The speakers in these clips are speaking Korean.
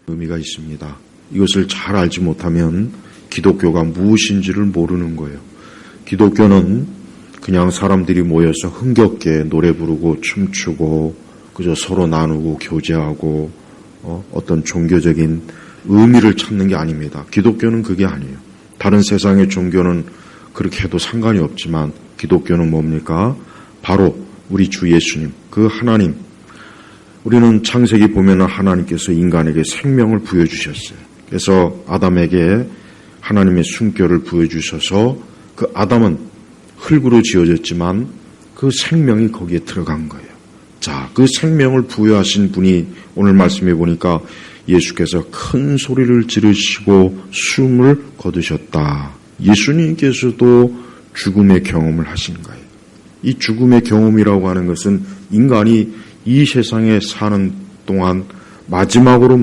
의미가 있습니다. 이것을 잘 알지 못하면 기독교가 무엇인지를 모르는 거예요. 기독교는 그냥 사람들이 모여서 흥겹게 노래 부르고 춤추고 그저 서로 나누고 교제하고 어떤 종교적인 의미를 찾는 게 아닙니다. 기독교는 그게 아니에요. 다른 세상의 종교는 그렇게 해도 상관이 없지만 기독교는 뭡니까? 바로 우리 주 예수님, 그 하나님. 우리는 창세기 보면은 하나님께서 인간에게 생명을 부여주셨어요. 그래서 아담에게 하나님의 숨결을 부여주셔서 그 아담은 흙으로 지어졌지만 그 생명이 거기에 들어간 거예요. 자, 그 생명을 부여하신 분이 오늘 말씀해 보니까 예수께서 큰 소리를 지르시고 숨을 거두셨다. 예수님께서도 죽음의 경험을 하신 거예요. 이 죽음의 경험이라고 하는 것은 인간이 이 세상에 사는 동안 마지막으로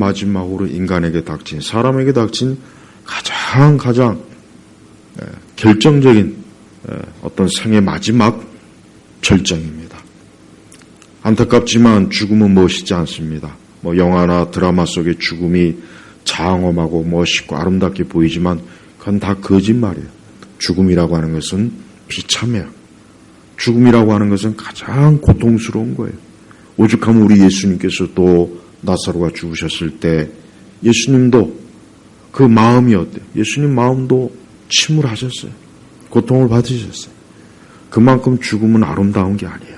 인간에게 닥친, 사람에게 닥친 가장 결정적인 어떤 생의 마지막 절정입니다. 안타깝지만 죽음은 멋있지 않습니다. 영화나 드라마 속의 죽음이 장엄하고 멋있고 아름답게 보이지만 그건 다 거짓말이에요. 죽음이라고 하는 것은 비참해요. 죽음이라고 하는 것은 가장 고통스러운 거예요. 오죽하면 우리 예수님께서 또 나사로가 죽으셨을 때 예수님도 그 마음이 어때요? 예수님 마음도 침울하셨어요. 고통을 받으셨어요. 그만큼 죽음은 아름다운 게 아니에요.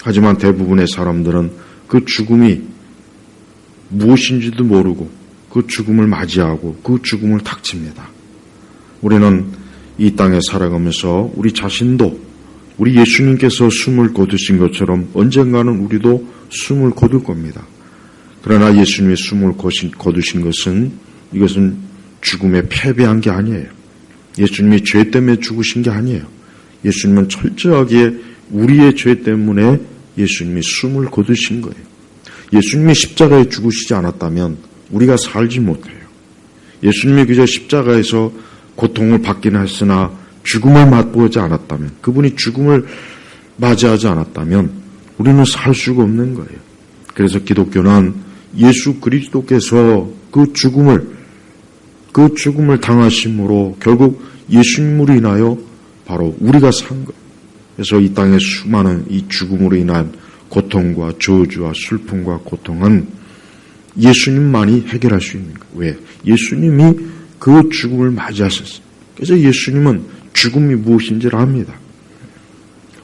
하지만 대부분의 사람들은 그 죽음이 무엇인지도 모르고 그 죽음을 맞이하고 그 죽음을 닥칩니다. 우리는 이 땅에 살아가면서 우리 자신도 우리 예수님께서 숨을 거두신 것처럼 언젠가는 우리도 숨을 거둘 겁니다. 그러나 예수님의 숨을 거두신 것은 이것은 죽음에 패배한 게 아니에요. 예수님이 죄 때문에 죽으신 게 아니에요. 예수님은 철저하게 우리의 죄 때문에 예수님이 숨을 거두신 거예요. 예수님이 십자가에 죽으시지 않았다면 우리가 살지 못해요. 예수님이 그저 십자가에서 고통을 받기는 했으나 죽음을 맛보지 않았다면, 그분이 죽음을 맞이하지 않았다면 우리는 살 수가 없는 거예요. 그래서 기독교는 예수 그리스도께서 그 죽음을 당하심으로 결국 예수님으로 인하여 바로 우리가 산 거예요. 그래서 이 땅의 수많은 이 죽음으로 인한 고통과 저주와 슬픔과 고통은 예수님만이 해결할 수 있는 거예요. 왜? 예수님이 그 죽음을 맞이하셨어요. 그래서 예수님은 죽음이 무엇인지를 압니다.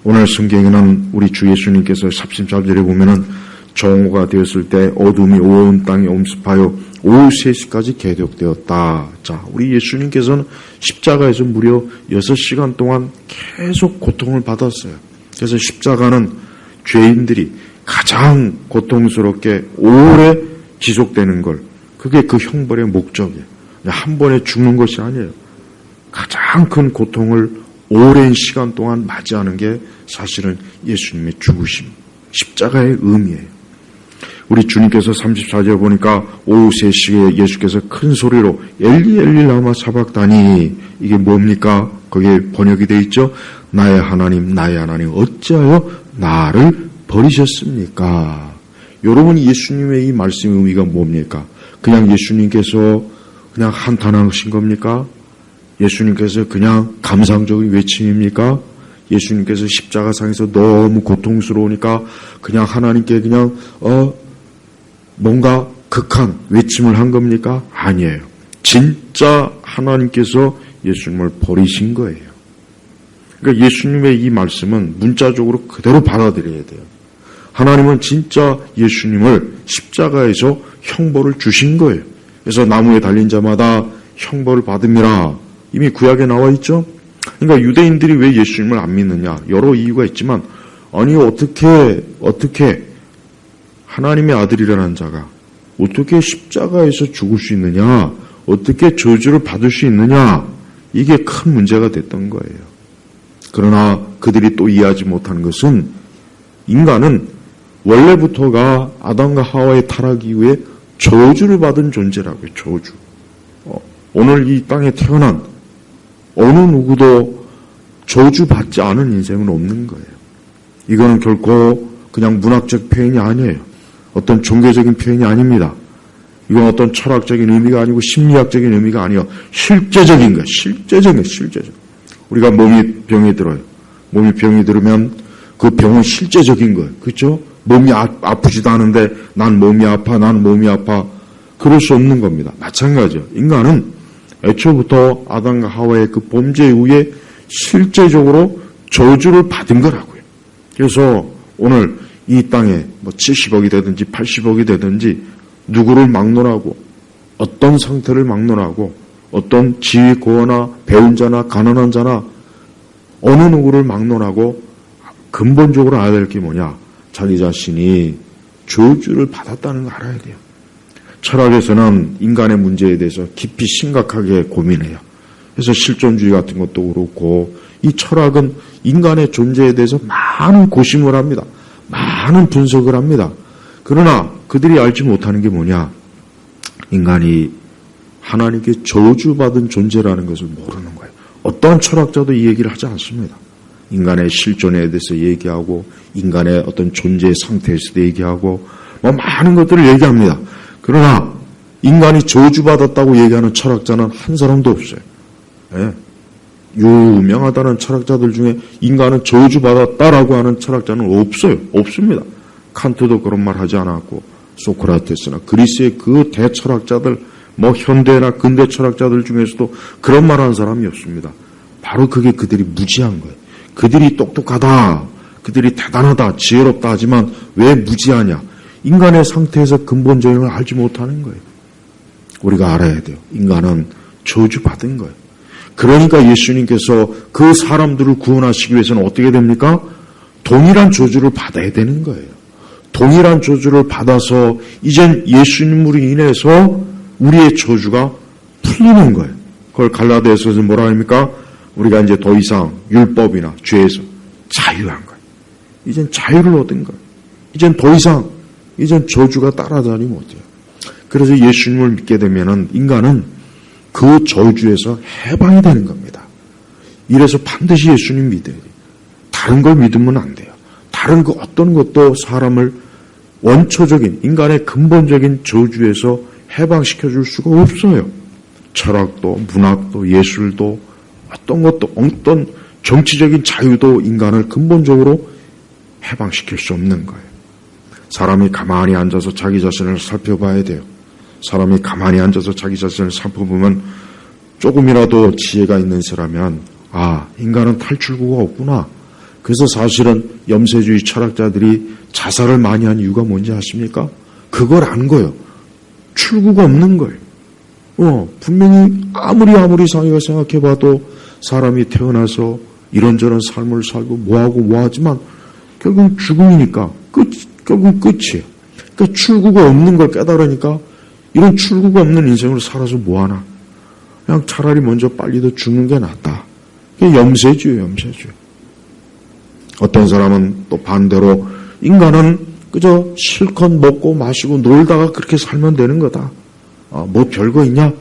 오늘 성경에는 우리 주 예수님께서 33절에 보면은 정오가 되었을 때 어둠이 온 땅에 엄습하여 오후 3시까지 계속되었다. 자, 우리 예수님께서는 십자가에서 무려 6시간 동안 계속 고통을 받았어요. 그래서 십자가는 죄인들이 가장 고통스럽게 오래 지속되는 걸, 그게 그 형벌의 목적이에요. 한 번에 죽는 것이 아니에요. 가장 큰 고통을 오랜 시간 동안 맞이하는 게 사실은 예수님의 죽으심, 십자가의 의미예요. 우리 주님께서 34절 보니까 오후 3시에 예수께서 큰 소리로 엘리 엘리 라마 사박다니, 이게 뭡니까? 거기에 번역이 되어 있죠. 나의 하나님 어찌하여 나를 버리셨습니까? 여러분, 예수님의 이 말씀의 의미가 뭡니까? 그냥 예수님께서 그냥 한탄하신 겁니까? 예수님께서 그냥 감상적인 외침입니까? 예수님께서 십자가상에서 너무 고통스러우니까 그냥 하나님께 그냥 뭔가 극한 외침을 한 겁니까? 아니에요. 진짜 하나님께서 예수님을 버리신 거예요. 그러니까 예수님의 이 말씀은 문자적으로 그대로 받아들여야 돼요. 하나님은 진짜 예수님을 십자가에서 형벌을 주신 거예요. 그래서 나무에 달린 자마다 형벌을 받음이라 이미 구약에 나와 있죠. 그러니까 유대인들이 왜 예수님을 안 믿느냐, 여러 이유가 있지만, 아니 어떻게 하나님의 아들이라는 자가 어떻게 십자가에서 죽을 수 있느냐, 어떻게 저주를 받을 수 있느냐, 이게 큰 문제가 됐던 거예요. 그러나 그들이 또 이해하지 못하는 것은 인간은 원래부터가 아담과 하와의 타락 이후에 저주를 받은 존재라고요. 저주. 오늘 이 땅에 태어난 어느 누구도 저주받지 않은 인생은 없는 거예요. 이거는 결코 그냥 문학적 표현이 아니에요. 어떤 종교적인 표현이 아닙니다. 이건 어떤 철학적인 의미가 아니고 심리학적인 의미가 아니요. 실제적인 거예요. 실제적인. 우리가 몸이 병이 들어요. 몸이 병이 들으면 그 병은 실제적인 거예요. 그렇죠? 몸이 아프지도 않은데 난 몸이 아파. 그럴 수 없는 겁니다. 마찬가지요. 인간은 애초부터 아담과 하와의 그 범죄 이후에 실제적으로 저주를 받은 거라고요. 그래서 오늘 이 땅에 70억이 되든지 80억이 되든지 누구를 막론하고 어떤 상태를 막론하고 어떤 지위 고하나 배운 자나 가난한 자나 어느 누구를 막론하고 근본적으로 알아야 될 게 뭐냐? 자기 자신이 저주를 받았다는 걸 알아야 돼요. 철학에서는 인간의 문제에 대해서 깊이 심각하게 고민해요. 그래서 실존주의 같은 것도 그렇고 이 철학은 인간의 존재에 대해서 많은 고심을 합니다. 많은 분석을 합니다. 그러나 그들이 알지 못하는 게 뭐냐? 인간이 하나님께 저주받은 존재라는 것을 모르는 거예요. 어떠한 철학자도 이 얘기를 하지 않습니다. 인간의 실존에 대해서 얘기하고 인간의 어떤 존재의 상태에서도 얘기하고 많은 것들을 얘기합니다. 그러나 인간이 저주받았다고 얘기하는 철학자는 한 사람도 없어요. 네. 유명하다는 철학자들 중에 인간은 저주받았다라고 하는 철학자는 없어요. 없습니다. 칸트도 그런 말 하지 않았고 소크라테스나 그리스의 그 대철학자들 현대나 근대 철학자들 중에서도 그런 말 하는 사람이 없습니다. 바로 그게 그들이 무지한 거예요. 그들이 똑똑하다, 그들이 대단하다, 지혜롭다 하지만 왜 무지하냐? 인간의 상태에서 근본적인 걸 알지 못하는 거예요. 우리가 알아야 돼요. 인간은 저주받은 거예요. 그러니까 예수님께서 그 사람들을 구원하시기 위해서는 어떻게 됩니까? 동일한 저주를 받아야 되는 거예요. 동일한 저주를 받아서 이젠 예수님으로 인해서 우리의 저주가 풀리는 거예요. 그걸 갈라디아서에서 뭐라 합니까? 우리가 이제 더 이상 율법이나 죄에서 자유한 거예요. 이젠 자유를 얻은 거예요. 이젠 더 이상 저주가 따라다니면 못해요. 그래서 예수님을 믿게 되면은 인간은 그 저주에서 해방이 되는 겁니다. 이래서 반드시 예수님 믿어야 돼요. 다른 걸 믿으면 안 돼요. 다른 그 어떤 것도 사람을 원초적인 인간의 근본적인 저주에서 해방시켜 줄 수가 없어요. 철학도 문학도 예술도 어떤 것도 어떤 정치적인 자유도 인간을 근본적으로 해방시킬 수 없는 거예요. 사람이 가만히 앉아서 자기 자신을 살펴봐야 돼요. 사람이 가만히 앉아서 자기 자신을 살펴보면 조금이라도 지혜가 있는 사람이면 인간은 탈출구가 없구나. 그래서 사실은 염세주의 철학자들이 자살을 많이 한 이유가 뭔지 아십니까? 그걸 안 거예요. 출구가 없는 거예요. 분명히 아무리 상의가 생각해봐도 사람이 태어나서 이런저런 삶을 살고 뭐하고 하지만 결국 죽음이니까 결국 끝이에요. 그러니까 출구가 없는 걸 깨달으니까 이런 출구가 없는 인생으로 살아서 뭐하나. 그냥 차라리 먼저 빨리 더 죽는 게 낫다. 그게 염세주예요. 어떤 사람은 또 반대로 인간은 그저 실컷 먹고 마시고 놀다가 그렇게 살면 되는 거다. 뭐 별거 있냐?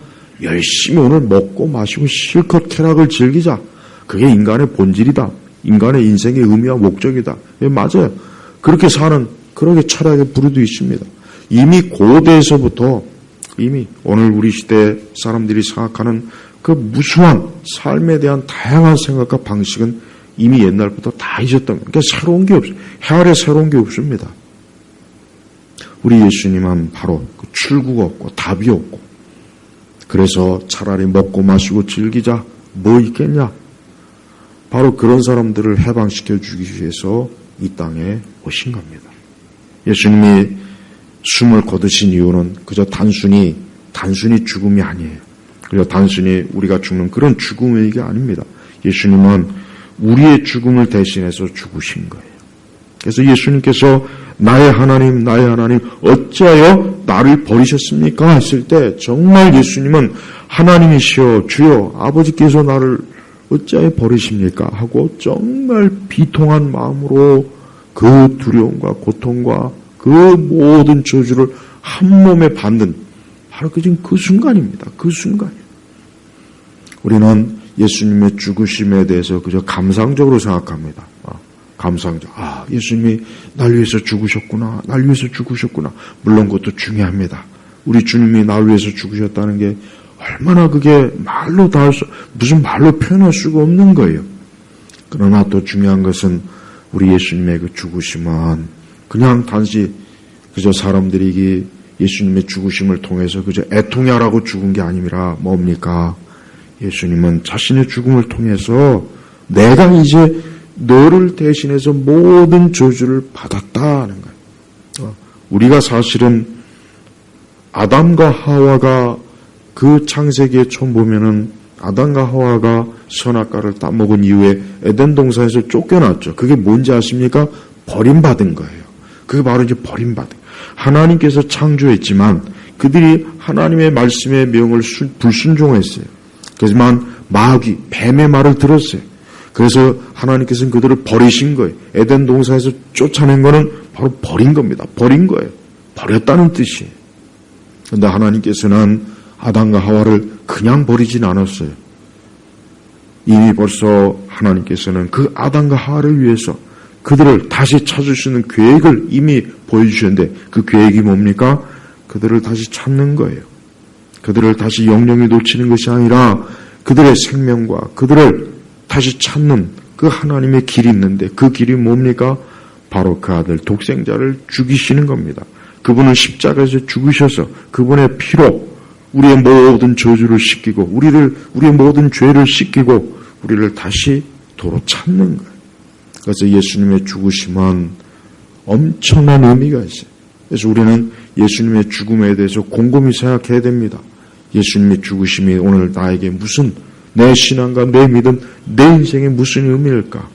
열심히 오늘 먹고 마시고 실컷 쾌락을 즐기자. 그게 인간의 본질이다. 인간의 인생의 의미와 목적이다. 맞아요. 그렇게 사는 그렇게 철학의 부류도 있습니다. 이미 고대에서부터 이미 오늘 우리 시대 사람들이 생각하는 그 무수한 삶에 대한 다양한 생각과 방식은 이미 옛날부터 다 있었던 거예요. 그러니까 새로운 게 없어요. 해 아래 새로운 게 없습니다. 우리 예수님은 바로 그 출구가 없고 답이 없고 그래서 차라리 먹고 마시고 즐기자 뭐 있겠냐. 바로 그런 사람들을 해방시켜 주기 위해서 이 땅에 오신 겁니다. 예수님이 숨을 거두신 이유는 그저 단순히 죽음이 아니에요. 그저 단순히 우리가 죽는 그런 죽음의 게 아닙니다. 예수님은 우리의 죽음을 대신해서 죽으신 거예요. 그래서 예수님께서 나의 하나님 어찌하여 나를 버리셨습니까? 했을 때 정말 예수님은 하나님이시여 주여 아버지께서 나를 어찌하여 버리십니까? 하고 정말 비통한 마음으로 그 두려움과 고통과 그 모든 저주를 한 몸에 받는 바로 그 순간입니다. 그 순간이에요. 우리는 예수님의 죽으심에 대해서 그저 감상적으로 생각합니다. 감상적. 예수님이 날 위해서 죽으셨구나. 물론 그것도 중요합니다. 우리 주님이 나를 위해서 죽으셨다는 게 얼마나 그게 무슨 말로 표현할 수가 없는 거예요. 그러나 또 중요한 것은 우리 예수님의 그 죽으심은 그냥 단지 그저 사람들이 예수님의 죽으심을 통해서 그저 애통하라고 죽은 게 아니라 뭡니까? 예수님은 자신의 죽음을 통해서 내가 이제 너를 대신해서 모든 저주를 받았다는 거예요. 우리가 사실은 아담과 하와가 그 창세기에 처음 보면은 아담과 하와가 선악과를 따먹은 이후에 에덴 동산에서 쫓겨났죠. 그게 뭔지 아십니까? 버림받은 거예요. 그게 바로 이제 버림받은. 하나님께서 창조했지만 그들이 하나님의 말씀의 명을 불순종했어요. 그렇지만 마귀, 뱀의 말을 들었어요. 그래서 하나님께서는 그들을 버리신 거예요. 에덴 동산에서 쫓아낸 거는 바로 버린 겁니다. 버린 거예요. 버렸다는 뜻이에요. 그런데 하나님께서는 아담과 하와를 그냥 버리진 않았어요. 이미 벌써 하나님께서는 그 아담과 하와를 위해서 그들을 다시 찾을 수 있는 계획을 이미 보여주셨는데 그 계획이 뭡니까? 그들을 다시 찾는 거예요. 그들을 다시 영영히 놓치는 것이 아니라 그들의 생명과 그들을 다시 찾는 그 하나님의 길이 있는데 그 길이 뭡니까? 바로 그 아들 독생자를 죽이시는 겁니다. 그분은 십자가에서 죽으셔서 그분의 피로 우리의 모든 저주를 씻기고 우리의 모든 죄를 씻기고 우리를 다시 도로 찾는 거예요. 그래서 예수님의 죽으심은 엄청난 의미가 있어요. 그래서 우리는 예수님의 죽음에 대해서 곰곰이 생각해야 됩니다. 예수님의 죽으심이 오늘 나에게 무슨 내 신앙과 내 믿음, 내 인생에 무슨 의미일까?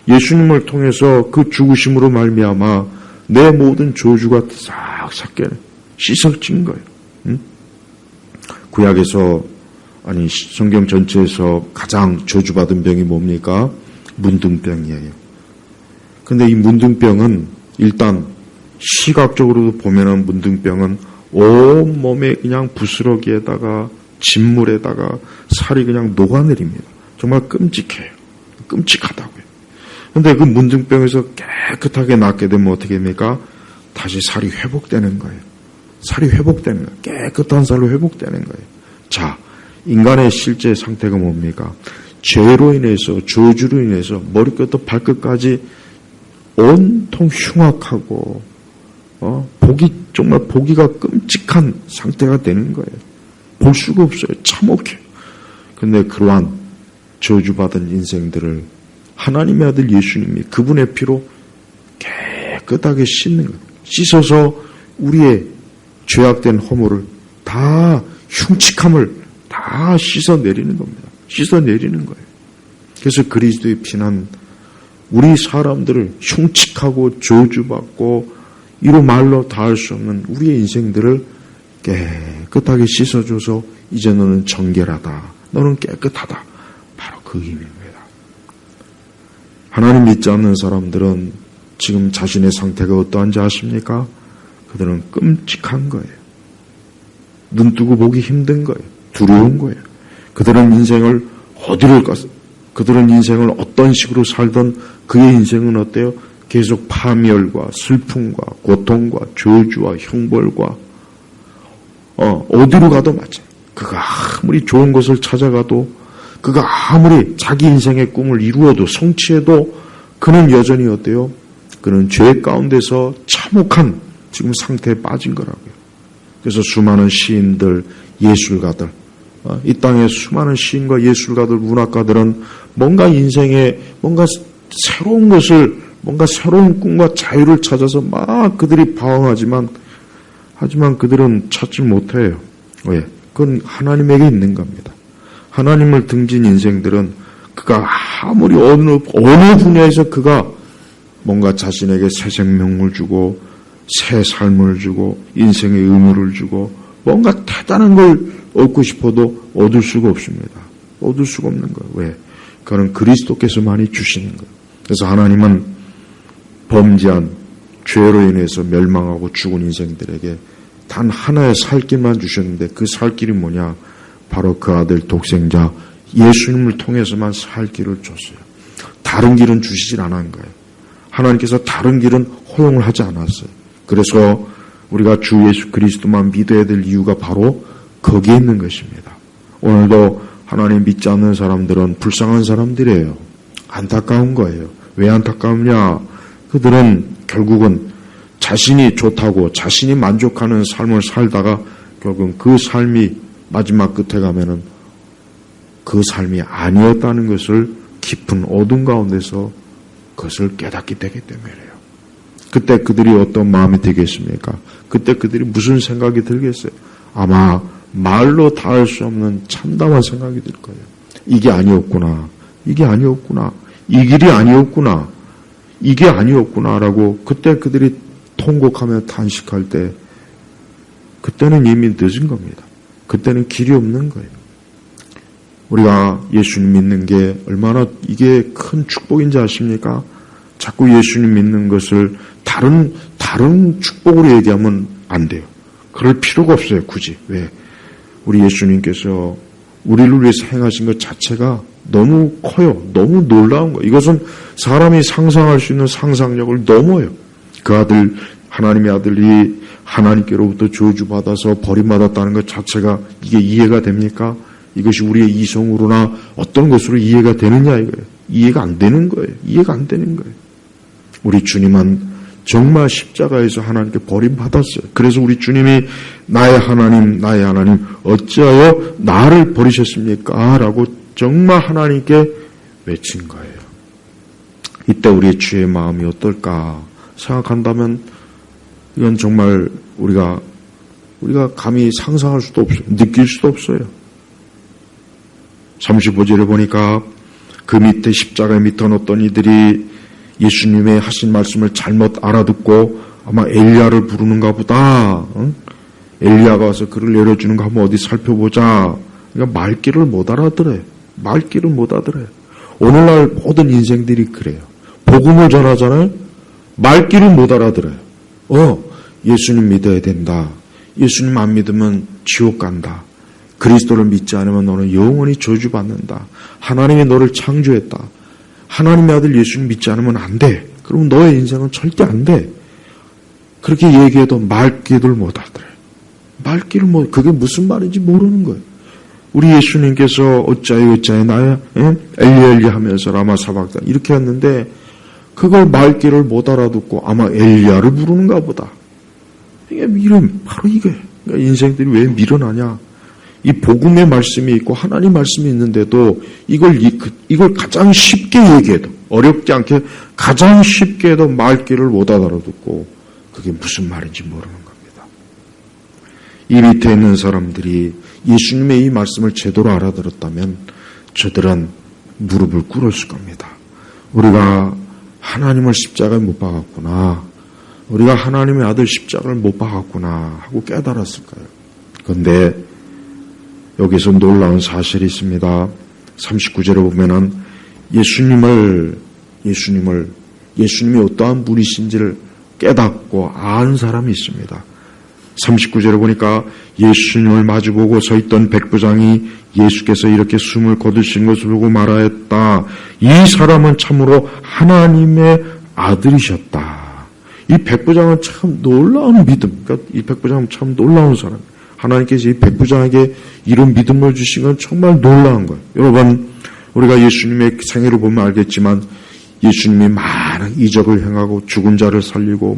예수님을 통해서 그 죽으심으로 말미암아 내 모든 저주가 싹 씻어진 거예요. 응? 구약에서 성경 전체에서 가장 저주받은 병이 뭡니까? 문둥병이에요. 근데 이 문둥병은 일단 시각적으로도 보면은 문둥병은 온 몸에 그냥 부스러기에다가 진물에다가 살이 그냥 녹아내립니다. 정말 끔찍해요. 끔찍하다고요. 근데 그 문둥병에서 깨끗하게 낫게 되면 어떻게 됩니까? 다시 살이 회복되는 거예요. 살이 회복되는 거예요. 깨끗한 살로 회복되는 거예요. 자, 인간의 실제 상태가 뭡니까? 죄로 인해서, 저주로 인해서 머리끝부터 발끝까지 온통 흉악하고 정말 보기가 끔찍한 상태가 되는 거예요. 볼 수가 없어요. 참혹해요. 근데 그러한 저주받은 인생들을 하나님의 아들 예수님이 그분의 피로 깨끗하게 씻는 거예요. 씻어서 우리의 죄악된 허물을 다 흉측함을 다 씻어내리는 겁니다. 씻어내리는 거예요. 그래서 그리스도의 피는 우리 사람들을 흉측하고 저주받고 이로 말로 다 할 수 없는 우리의 인생들을 깨끗하게 씻어줘서 이제 너는 정결하다. 너는 깨끗하다. 바로 그 의미입니다. 하나님 믿지 않는 사람들은 지금 자신의 상태가 어떠한지 아십니까? 그들은 끔찍한 거예요. 눈 뜨고 보기 힘든 거예요. 두려운 거예요. 그들은 인생을 그들은 인생을 어떤 식으로 살던 그의 인생은 어때요? 계속 파멸과 슬픔과 고통과 저주와 형벌과 어디로 가도 마찬가지. 그가 아무리 좋은 것을 찾아가도 그가 아무리 자기 인생의 꿈을 이루어도 성취해도 그는 여전히 어때요? 그는 죄 가운데서 참혹한 지금 상태에 빠진 거라고요. 그래서 수많은 시인들, 예술가들, 이 땅의 수많은 시인과 예술가들, 문학가들은 뭔가 인생에 뭔가 새로운 것을, 뭔가 새로운 꿈과 자유를 찾아서 막 그들이 방황하지만 그들은 찾지 못해요. 왜? 그건 하나님에게 있는 겁니다. 하나님을 등진 인생들은 그가 아무리 어느 분야에서 그가 뭔가 자신에게 새 생명을 주고 새 삶을 주고 인생의 의무를 주고 뭔가 대단한 걸 얻고 싶어도 얻을 수가 없습니다. 얻을 수가 없는 거예요. 왜? 그는 그리스도께서만이 주시는 거예요. 그래서 하나님은 범죄한 죄로 인해서 멸망하고 죽은 인생들에게 단 하나의 살 길만 주셨는데 그 살 길이 뭐냐? 바로 그 아들 독생자 예수님을 통해서만 살 길을 줬어요. 다른 길은 주시질 않은 거예요. 하나님께서 다른 길은 허용을 하지 않았어요. 그래서 우리가 주 예수 그리스도만 믿어야 될 이유가 바로 거기에 있는 것입니다. 오늘도 하나님 믿지 않는 사람들은 불쌍한 사람들이에요. 안타까운 거예요. 왜 안타까우냐? 그들은 결국은 자신이 좋다고 자신이 만족하는 삶을 살다가 결국은 그 삶이 마지막 끝에 가면은 그 삶이 아니었다는 것을 깊은 어둠 가운데서 그것을 깨닫게 되기 때문이에요. 그때 그들이 어떤 마음이 되겠습니까? 그때 그들이 무슨 생각이 들겠어요? 아마 말로 다 할 수 없는 참담한 생각이 들 거예요. 이게 아니었구나. 이게 아니었구나. 이 길이 아니었구나. 이게 아니었구나라고 그때 그들이 통곡하며 탄식할 때 그때는 이미 늦은 겁니다. 그때는 길이 없는 거예요. 우리가 예수님 믿는 게 얼마나 이게 큰 축복인지 아십니까? 자꾸 예수님 믿는 것을 다른 축복으로 얘기하면 안 돼요. 그럴 필요가 없어요, 굳이. 왜? 우리 예수님께서 우리를 위해서 행하신 것 자체가 너무 커요. 너무 놀라운 거예요. 이것은 사람이 상상할 수 있는 상상력을 넘어요. 그 아들, 하나님의 아들이 하나님께로부터 저주받아서 버림받았다는 것 자체가 이게 이해가 됩니까? 이것이 우리의 이성으로나 어떤 것으로 이해가 되느냐 이거예요. 이해가 안 되는 거예요. 이해가 안 되는 거예요. 우리 주님은 정말 십자가에서 하나님께 버림받았어요. 그래서 우리 주님이 나의 하나님 어찌하여 나를 버리셨습니까? 라고 정말 하나님께 외친 거예요. 이때 우리의 주의 마음이 어떨까 생각한다면 이건 정말 우리가 감히 상상할 수도 없어요. 느낄 수도 없어요. 35절에 보니까 그 밑에 십자가에 밑에 어떤 이들이 예수님의 하신 말씀을 잘못 알아듣고 아마 엘리야를 부르는가 보다. 엘리야가 와서 그를 내려주는가 한번 어디 살펴보자. 그러니까 말귀를 못 알아들어요. 말귀를 못 알아들어요. 오늘날 모든 인생들이 그래요. 복음을 전하잖아요. 말귀를 못 알아들어요. 예수님 믿어야 된다. 예수님 안 믿으면 지옥 간다. 그리스도를 믿지 않으면 너는 영원히 저주받는다. 하나님이 너를 창조했다. 하나님의 아들 예수님 믿지 않으면 안 돼. 그러면 너의 인생은 절대 안 돼. 그렇게 얘기해도 말귀를 못 알아들어요. 그게 무슨 말인지 모르는 거예요. 우리 예수님께서 어찌하여 나야 엘리 하면서 라마 사박단 이렇게 했는데 그걸 말귀를 못 알아듣고 아마 엘리야를 부르는가 보다. 이게 바로 이게. 그러니까 인생들이 왜 미련하냐. 이 복음의 말씀이 있고 하나님 말씀이 있는데도 이걸 가장 쉽게 얘기해도 어렵지 않게 가장 쉽게 해도 말귀를 못 알아듣고 그게 무슨 말인지 모르는 겁니다. 이 밑에 있는 사람들이 예수님의 이 말씀을 제대로 알아들었다면 저들은 무릎을 꿇었을 겁니다. 우리가 하나님을 십자가에 못 박았구나. 우리가 하나님의 아들 십자가를 못 박았구나 하고 깨달았을 거예요. 그런데 여기서 놀라운 사실이 있습니다. 39절에 보면은 예수님이 어떠한 분이신지를 깨닫고 안 사람이 있습니다. 39절에 보니까 예수님을 마주보고 서 있던 백부장이 예수께서 이렇게 숨을 거두신 것을 보고 말하였다. 이 사람은 참으로 하나님의 아들이셨다. 이 백부장은 참 놀라운 믿음. 그러니까 이 백부장은 참 놀라운 사람. 하나님께서 이 백부장에게 이런 믿음을 주신 건 정말 놀라운 거예요. 여러분, 우리가 예수님의 생애를 보면 알겠지만 예수님이 많은 이적을 행하고 죽은 자를 살리고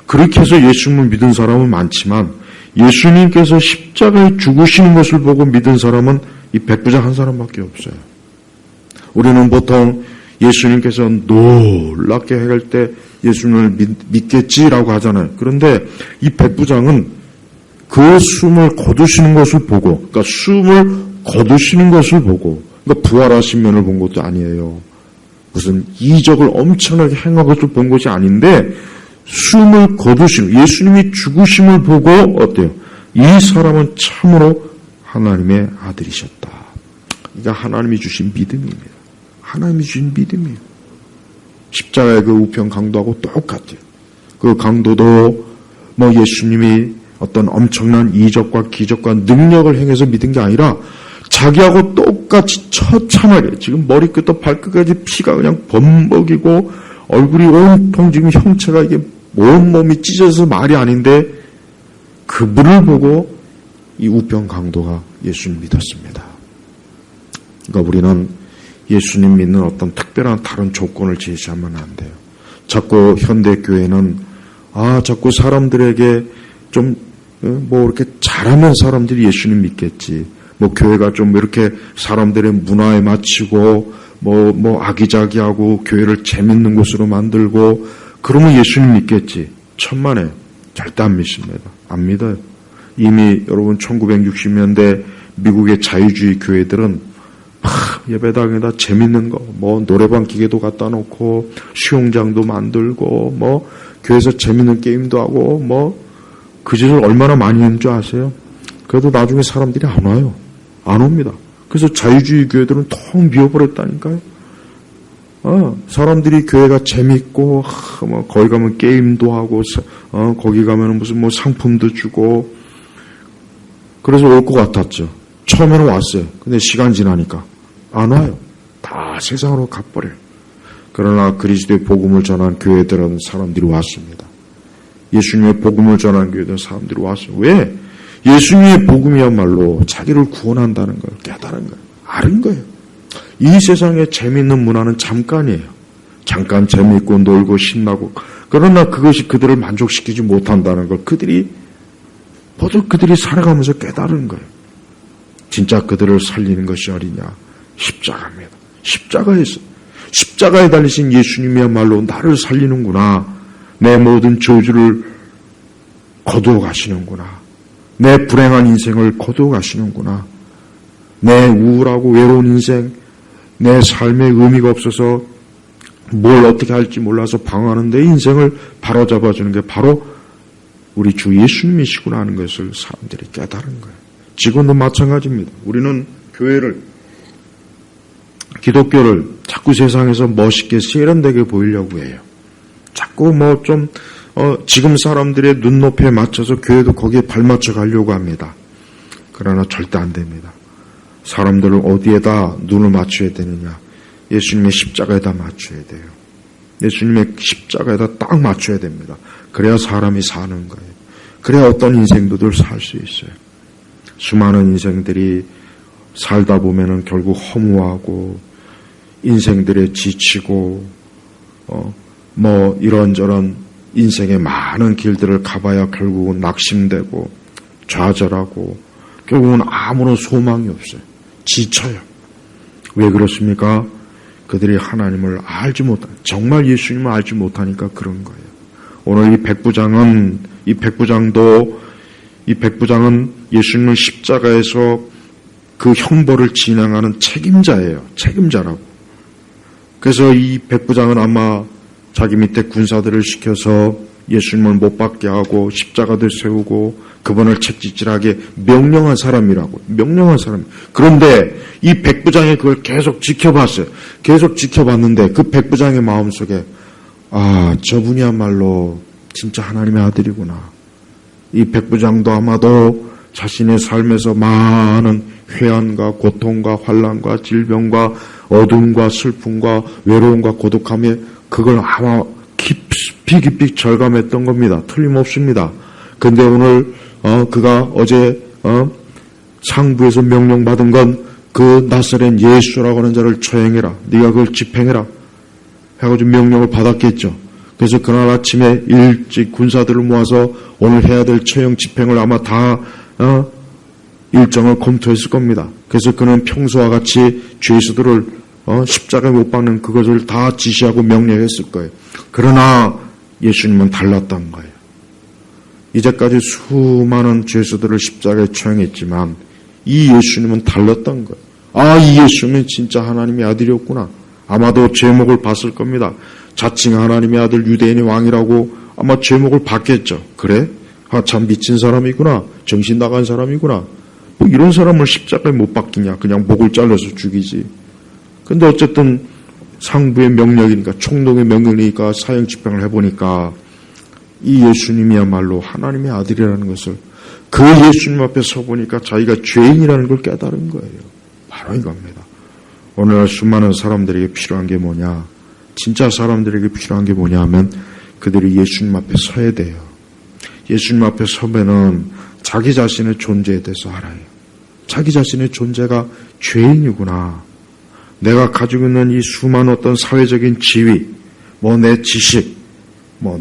그렇게 해서 예수님을 믿은 사람은 많지만 예수님께서 십자가에 죽으시는 것을 보고 믿은 사람은 이 백부장 한 사람밖에 없어요. 우리는 보통 예수님께서 놀랍게 행할 때 예수님을 믿겠지라고 하잖아요. 그런데 이 백부장은 그 숨을 거두시는 것을 보고, 그러니까 부활하신 면을 본 것도 아니에요. 무슨 이적을 엄청나게 행한 것을 본 것이 아닌데, 숨을 거두시는, 예수님이 죽으심을 보고, 어때요? 이 사람은 참으로 하나님의 아들이셨다. 이게 하나님이 주신 믿음입니다. 하나님이 주신 믿음이에요. 십자가의 그 우편 강도하고 똑같아요. 그 강도도 예수님이 어떤 엄청난 이적과 기적과 능력을 행해서 믿은 게 아니라 자기하고 똑같이 처참하게 지금 머리끝부터 발끝까지 피가 그냥 범벅이고 얼굴이 온통 지금 형체가 이게 온몸이 찢어져서 말이 아닌데 그분을 보고 이 우병 강도가 예수님 믿었습니다. 그러니까 우리는 예수님 믿는 어떤 특별한 다른 조건을 제시하면 안 돼요. 자꾸 현대교회는 자꾸 사람들에게 좀 이렇게 잘하면 사람들이 예수님 믿겠지. 교회가 좀 이렇게 사람들의 문화에 맞추고 아기자기하고 교회를 재밌는 곳으로 만들고 그러면 예수님 믿겠지. 천만에 절대 안 믿습니다. 안 믿어요. 이미 여러분 1960년대 미국의 자유주의 교회들은 예배당에다 재밌는 거, 노래방 기계도 갖다 놓고 수영장도 만들고 교회에서 재밌는 게임도 하고 그 짓을 얼마나 많이 했는 줄 아세요? 그래도 나중에 사람들이 안 와요. 안 옵니다. 그래서 자유주의 교회들은 텅 비어버렸다니까요. 사람들이 교회가 재밌고 거기 가면 게임도 하고 거기 가면 무슨 상품도 주고 그래서 올 것 같았죠. 처음에는 왔어요. 근데 시간 지나니까 안 와요. 다 세상으로 가버려요. 그러나 그리스도의 복음을 전한 교회들은 사람들이 왔습니다. 예수님의 복음을 전한 교회들은 사람들이 왔어요. 왜? 예수님의 복음이야말로 자기를 구원한다는 걸 깨달은 거예요. 아는 거예요. 이 세상에 재미있는 문화는 잠깐이에요. 잠깐 재미있고 놀고 신나고 그러나 그것이 그들을 만족시키지 못한다는 걸 그들이 살아가면서 깨달은 거예요. 진짜 그들을 살리는 것이 어디냐? 십자가입니다. 십자가에 달리신 예수님이야말로 나를 살리는구나. 내 모든 저주를 거두어 가시는구나. 내 불행한 인생을 거두어 가시는구나. 내 우울하고 외로운 인생, 내 삶에 의미가 없어서 뭘 어떻게 할지 몰라서 방황하는 내 인생을 바로잡아주는 게 바로 우리 주 예수님이시구나 하는 것을 사람들이 깨달은 거예요. 지금도 마찬가지입니다. 우리는 기독교를 자꾸 세상에서 멋있게 세련되게 보이려고 해요. 자꾸 지금 사람들의 눈높이에 맞춰서 교회도 거기에 발맞춰 가려고 합니다. 그러나 절대 안 됩니다. 사람들을 어디에다 눈을 맞춰야 되느냐? 예수님의 십자가에다 맞춰야 돼요. 예수님의 십자가에다 딱 맞춰야 됩니다. 그래야 사람이 사는 거예요. 그래야 어떤 인생도들 살 수 있어요. 수많은 인생들이 살다 보면은 결국 허무하고 인생들에 지치고 이런저런 인생의 많은 길들을 가봐야 결국은 낙심되고 좌절하고 결국은 아무런 소망이 없어요. 지쳐요. 왜 그렇습니까? 그들이 하나님을 알지 못한, 정말 예수님을 알지 못하니까 그런 거예요. 오늘 이 백부장은 예수님을 십자가에서 그 형벌을 진행하는 책임자예요. 책임자라고. 그래서 이 백부장은 아마 자기 밑에 군사들을 시켜서 예수님을 못 받게 하고 십자가들 세우고 그분을 채찍질하게 명령한 사람이라고. 명령한 사람. 그런데 이 백부장이 그걸 계속 지켜봤어요. 계속 지켜봤는데 그 백부장의 마음속에 저분이야말로 진짜 하나님의 아들이구나. 이 백부장도 아마도 자신의 삶에서 많은 회한과 고통과 환난과 질병과 어둠과 슬픔과 외로움과 고독함에 그걸 아마 깊이 절감했던 겁니다. 틀림없습니다. 근데 오늘 그가 어제 상부에서 명령받은 건 그 나사렛 예수라고 하는 자를 처형해라. 네가 그걸 집행해라. 해가지고 명령을 받았겠죠. 그래서 그날 아침에 일찍 군사들을 모아서 오늘 해야 될 처형 집행을 아마 다 일정을 검토했을 겁니다. 그래서 그는 평소와 같이 죄수들을 십자가에 못 박는 그것을 다 지시하고 명령했을 거예요. 그러나 예수님은 달랐던 거예요. 이제까지 수많은 죄수들을 십자가에 처형했지만 이 예수님은 달랐던 거예요. 이 예수님은 진짜 하나님의 아들이었구나. 아마도 제목을 봤을 겁니다. 자칭 하나님의 아들 유대인의 왕이라고 아마 제목을 봤겠죠. 그래? 참 미친 사람이구나. 정신 나간 사람이구나. 이런 사람을 십자가에 못 박히냐. 그냥 목을 잘라서 죽이지. 근데 어쨌든 상부의 명령이니까, 총독의 명령이니까 사형 집행을 해보니까 이 예수님이야말로 하나님의 아들이라는 것을 그 예수님 앞에 서보니까 자기가 죄인이라는 걸 깨달은 거예요. 바로 이겁니다. 오늘날 수많은 사람들에게 필요한 게 뭐냐? 진짜 사람들에게 필요한 게 뭐냐 하면 그들이 예수님 앞에 서야 돼요. 예수님 앞에 서면은 자기 자신의 존재에 대해서 알아요. 자기 자신의 존재가 죄인이구나. 내가 가지고 있는 이 수많은 어떤 사회적인 지위, 내 지식,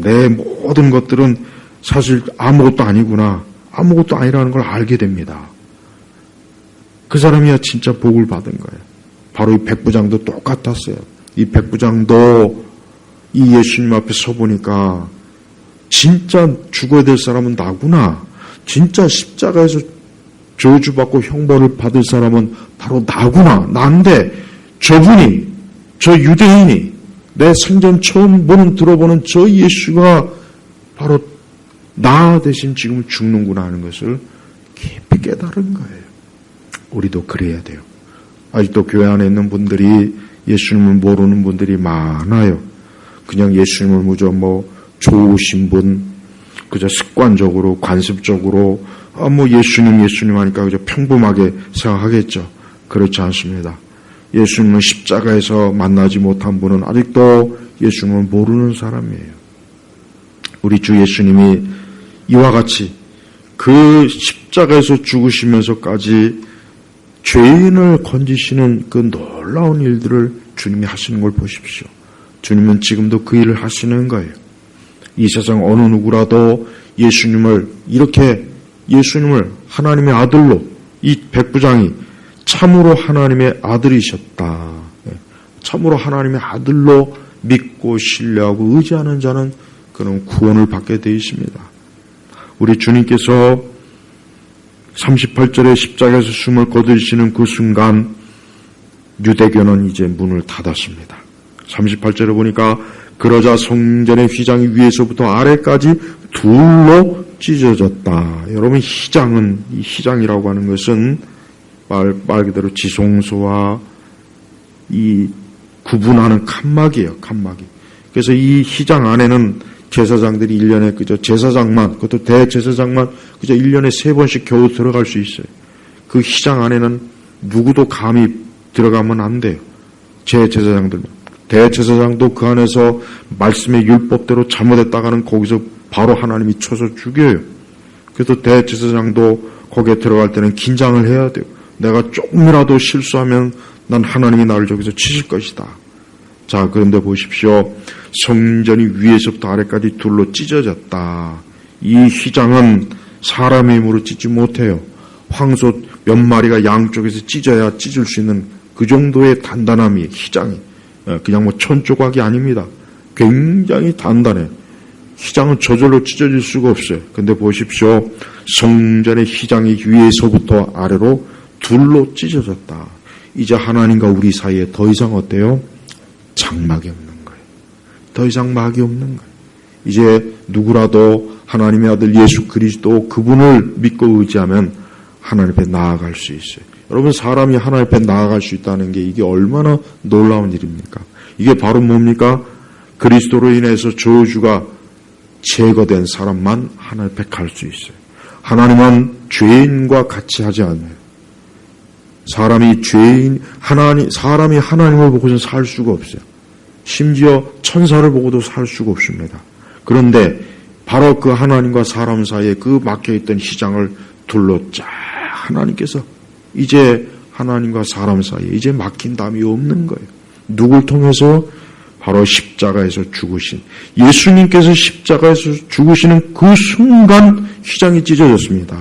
내 모든 것들은 사실 아무것도 아니구나. 아무것도 아니라는 걸 알게 됩니다. 그 사람이야 진짜 복을 받은 거예요. 바로 이 백부장도 똑같았어요. 이 백부장도 이 예수님 앞에 서보니까 진짜 죽어야 될 사람은 나구나. 진짜 십자가에서 저주받고 형벌을 받을 사람은 바로 나구나. 난데 저분이, 저 유대인이, 내 생전 처음 들어보는 저 예수가 바로 나 대신 지금 죽는구나 하는 것을 깊이 깨달은 거예요. 우리도 그래야 돼요. 아직도 교회 안에 있는 분들이 예수님을 모르는 분들이 많아요. 그냥 예수님을 무저 좋으신 분, 그저 습관적으로, 관습적으로, 예수님 하니까 그저 평범하게 생각하겠죠. 그렇지 않습니다. 예수님은 십자가에서 만나지 못한 분은 아직도 예수님을 모르는 사람이에요. 우리 주 예수님이 이와 같이 그 십자가에서 죽으시면서까지 죄인을 건지시는 그 놀라운 일들을 주님이 하시는 걸 보십시오. 주님은 지금도 그 일을 하시는 거예요. 이 세상 어느 누구라도 예수님을 하나님의 아들로, 이 백부장이 참으로 하나님의 아들이셨다. 참으로 하나님의 아들로 믿고 신뢰하고 의지하는 자는 그런 구원을 받게 되어 있습니다. 우리 주님께서 38절에 십자가에서 숨을 거두시는 그 순간 유대교는 이제 문을 닫았습니다. 38절에 보니까 그러자 성전의 휘장이 위에서부터 아래까지 둘로 찢어졌다. 여러분, 이 휘장이라고 하는 것은 말 그대로 지성소와 이 구분하는 칸막이에요. 칸막이. 그래서 이 휘장 안에는 제사장들이 1년에 그저 제사장만, 그것도 대제사장만 그저 1년에 3번씩 겨우 들어갈 수 있어요. 그 휘장 안에는 누구도 감히 들어가면 안 돼요. 제사장들만. 대제사장도 그 안에서 말씀의 율법대로 잘못했다가는 거기서 바로 하나님이 쳐서 죽여요. 그래서 대제사장도 거기에 들어갈 때는 긴장을 해야 돼요. 내가 조금이라도 실수하면 난 하나님이 나를 저기서 치실 것이다. 자, 그런데 보십시오. 성전이 위에서부터 아래까지 둘로 찢어졌다. 이 휘장은 사람의 힘으로 찢지 못해요. 황소 몇 마리가 양쪽에서 찢어야 찢을 수 있는 그 정도의 단단함이 휘장이. 그냥 천조각이 아닙니다. 굉장히 단단해. 휘장은 저절로 찢어질 수가 없어요. 근데 보십시오. 성전의 휘장이 위에서부터 아래로 둘로 찢어졌다. 이제 하나님과 우리 사이에 더 이상 어때요? 장막이 없는 거예요. 더 이상 막이 없는 거예요. 이제 누구라도 하나님의 아들 예수 그리스도 그분을 믿고 의지하면 하나님 앞에 나아갈 수 있어요. 여러분, 사람이 하나님 앞에 나아갈 수 있다는 게 이게 얼마나 놀라운 일입니까? 이게 바로 뭡니까? 그리스도로 인해서 저주가 제거된 사람만 하나님 앞에 갈 수 있어요. 하나님은 죄인과 같이 하지 않아요. 사람이 하나님을 보고서는 살 수가 없어요. 심지어 천사를 보고도 살 수가 없습니다. 그런데 바로 그 하나님과 사람 사이에 그 막혀있던 휘장을 둘러 쫙 하나님께서 이제 하나님과 사람 사이에 이제 막힌 담이 없는 거예요. 누굴 통해서? 바로 십자가에서 죽으신 예수님께서 십자가에서 죽으시는 그 순간 휘장이 찢어졌습니다.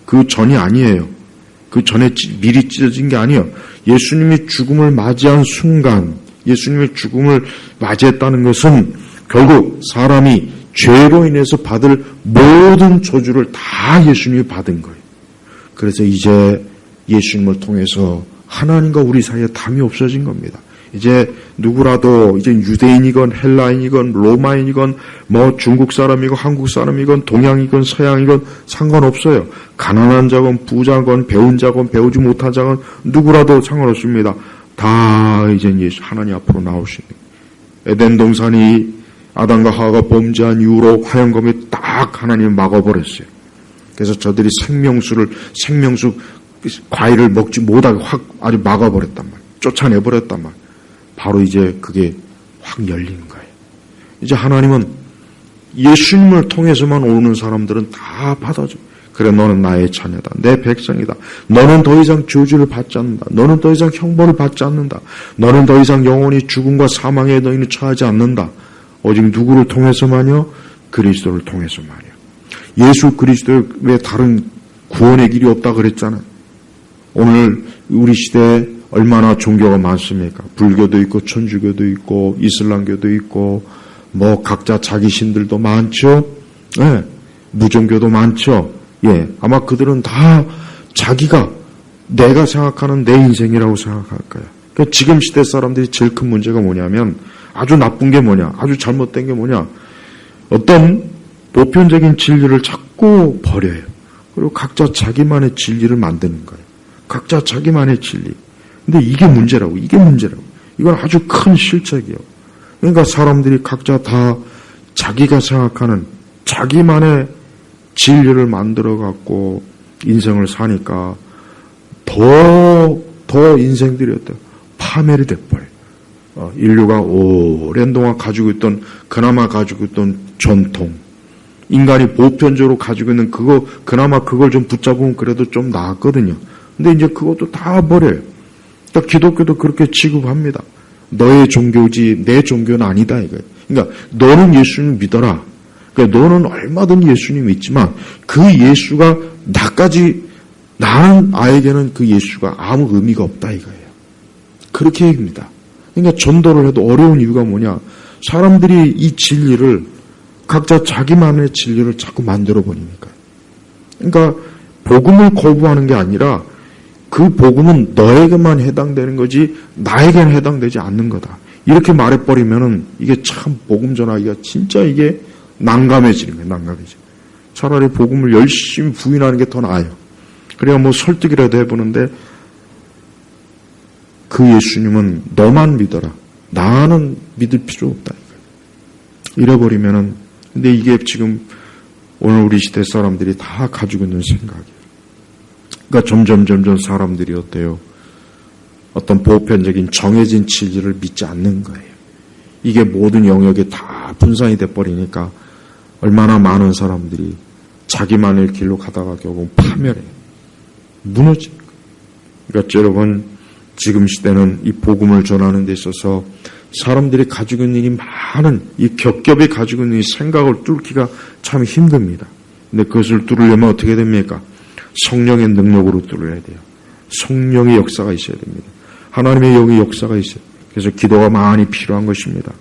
그 전이 아니에요. 그 전에 미리 찢어진 게 아니에요. 예수님이 죽음을 맞이한 순간, 예수님의 죽음을 맞이했다는 것은 결국 사람이 죄로 인해서 받을 모든 저주를 다 예수님이 받은 거예요. 그래서 이제 예수님을 통해서 하나님과 우리 사이에 담이 없어진 겁니다. 이제 누구라도 이제 유대인이건 헬라인이건 로마인이건 중국 사람이건 한국 사람이건 동양이건 서양이건 상관없어요. 가난한 자건 부자건 배운 자건 배우지 못한 자건 누구라도 상관없습니다. 다 이제 예수 하나님 앞으로 나오시는 에덴 동산이 아담과 하와가 범죄한 이후로 화영검이 딱 하나님이 막아버렸어요. 그래서 저들이 생명수 과일을 먹지 못하게 확 아주 막아버렸단 말이에요. 쫓아내버렸단 말이에요. 바로 이제 그게 확 열린 거예요. 이제 하나님은 예수님을 통해서만 오는 사람들은 다 받아줘. 그래, 너는 나의 자녀다. 내 백성이다. 너는 더 이상 저주를 받지 않는다. 너는 더 이상 형벌을 받지 않는다. 너는 더 이상 영원히 죽음과 사망에 너희는 처하지 않는다. 오직 누구를 통해서만요? 그리스도를 통해서만요. 예수 그리스도 왜 다른 구원의 길이 없다 그랬잖아요. 오늘 우리 시대에 얼마나 종교가 많습니까? 불교도 있고 천주교도 있고 이슬람교도 있고 뭐 각자 자기 신들도 많죠. 네, 무종교도 많죠. 예, 아마 그들은 다 자기가 내가 생각하는 내 인생이라고 생각할 거예요. 그러니까 지금 시대 사람들이 제일 큰 문제가 뭐냐면 아주 나쁜 게 뭐냐, 아주 잘못된 게 뭐냐, 어떤 보편적인 진리를 자꾸 버려요. 그리고 각자 자기만의 진리를 만드는 거예요. 각자 자기만의 진리. 근데 이게 문제라고, 이게 문제라고. 이건 아주 큰 실책이에요. 그러니까 사람들이 각자 다 자기가 생각하는 자기만의 진리를 만들어갖고 인생을 사니까 더 인생들이 어때요? 파멸이 돼버려요. 인류가 오랜 동안 가지고 있던, 그나마 가지고 있던 전통, 인간이 보편적으로 가지고 있는 그거, 그나마 그걸 좀 붙잡으면 그래도 좀 나았거든요. 근데 이제 그것도 다 버려요. 그러니까 기독교도 그렇게 취급합니다. 너의 종교지 내 종교는 아니다 이거예요. 그러니까 너는 예수님 믿어라. 그러니까 너는 얼마든 예수님 믿지만 그 예수가 나에게는 그 예수가 아무 의미가 없다 이거예요. 그렇게 얘기합니다. 그러니까 전도를 해도 어려운 이유가 뭐냐? 사람들이 이 진리를 각자 자기만의 진리를 자꾸 만들어 버리니까. 그러니까 복음을 거부하는 게 아니라 그 복음은 너에게만 해당되는 거지 나에게는 해당되지 않는 거다. 이렇게 말해버리면은 이게 참 복음 전하기가 진짜 이게 난감해지는 거예요. 난감해져. 차라리 복음을 열심히 부인하는 게 더 나아요. 그래야 뭐 설득이라도 해보는데 그 예수님은 너만 믿어라. 나는 믿을 필요 없다. 이래버리면은, 근데 이게 지금 오늘 우리 시대 사람들이 다 가지고 있는 생각이에요. 그러니까 점점 사람들이 어때요? 어떤 보편적인 정해진 진리를 믿지 않는 거예요. 이게 모든 영역에 다 분산이 돼버리니까 얼마나 많은 사람들이 자기만의 길로 가다가 결국 파멸해요. 무너집니다. 그러니까 여러분, 지금 시대는 이 복음을 전하는 데 있어서 사람들이 가지고 있는 이 많은 이 겹겹이 가지고 있는 이 생각을 뚫기가 참 힘듭니다. 근데 그것을 뚫으려면 어떻게 됩니까? 성령의 능력으로 뚫어야 돼요. 성령의 역사가 있어야 됩니다. 하나님의 여기 역사가 있어요. 그래서 기도가 많이 필요한 것입니다.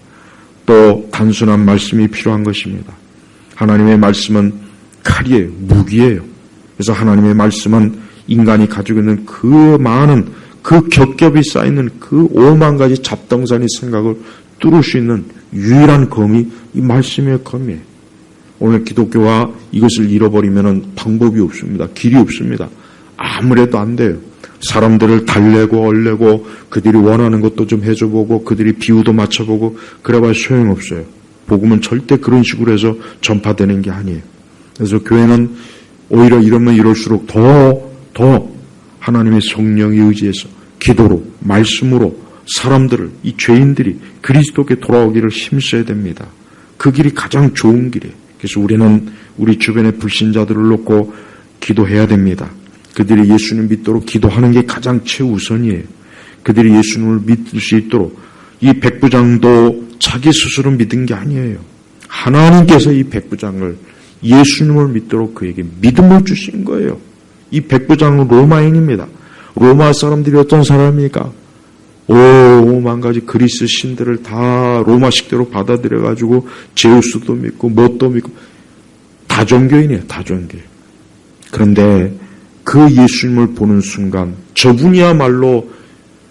또 단순한 말씀이 필요한 것입니다. 하나님의 말씀은 칼이에요. 무기예요. 그래서 하나님의 말씀은 인간이 가지고 있는 그 많은 그 겹겹이 쌓이는 그 5만 가지 잡동사니 생각을 뚫을 수 있는 유일한 검이 이 말씀의 검이에요. 오늘 기독교가 이것을 잃어버리면 방법이 없습니다. 길이 없습니다. 아무래도 안 돼요. 사람들을 달래고 얼래고 그들이 원하는 것도 좀 해줘보고 그들이 비유도 맞춰보고 그래봐야 소용없어요. 복음은 절대 그런 식으로 해서 전파되는 게 아니에요. 그래서 교회는 오히려 이러면 이럴수록 더 하나님의 성령에 의지해서 기도로 말씀으로 사람들을, 이 죄인들이 그리스도께 돌아오기를 힘써야 됩니다. 그 길이 가장 좋은 길이에요. 그래서 우리는 우리 주변의 불신자들을 놓고 기도해야 됩니다. 그들이 예수님 믿도록 기도하는 게 가장 최우선이에요. 그들이 예수님을 믿을 수 있도록. 이 백부장도 자기 스스로 믿은 게 아니에요. 하나님께서 이 백부장을 예수님을 믿도록 그에게 믿음을 주신 거예요. 이 백부장은 로마인입니다. 로마 사람들이 어떤 사람입니까? 5만 가지 그리스 신들을 다 로마식대로 받아들여가지고 제우스도 믿고 뭣도 믿고 다종교인이에요. 다종교인. 그런데 그 예수님을 보는 순간 저분이야말로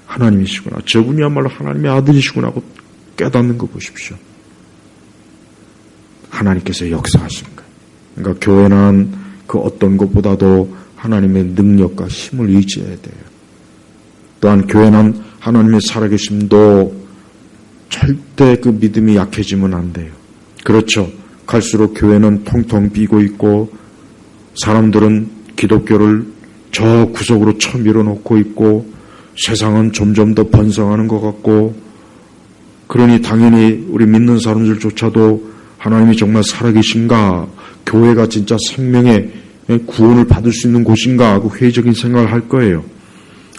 하나님이시구나. 저분이야말로 하나님의 아들이시구나 하고 깨닫는 거 보십시오. 하나님께서 역사하신 거예요. 그러니까 교회는 그 어떤 것보다도 하나님의 능력과 힘을 의지해야 돼요. 또한 교회는 하나님의 살아계심도 절대 그 믿음이 약해지면 안 돼요. 그렇죠. 갈수록 교회는 텅텅 비고 있고 사람들은 기독교를 저 구석으로 쳐밀어 놓고 있고 세상은 점점 더 번성하는 것 같고 그러니 당연히 우리 믿는 사람들조차도 하나님이 정말 살아계신가? 교회가 진짜 생명의 구원을 받을 수 있는 곳인가? 하고 회의적인 생각을 할 거예요.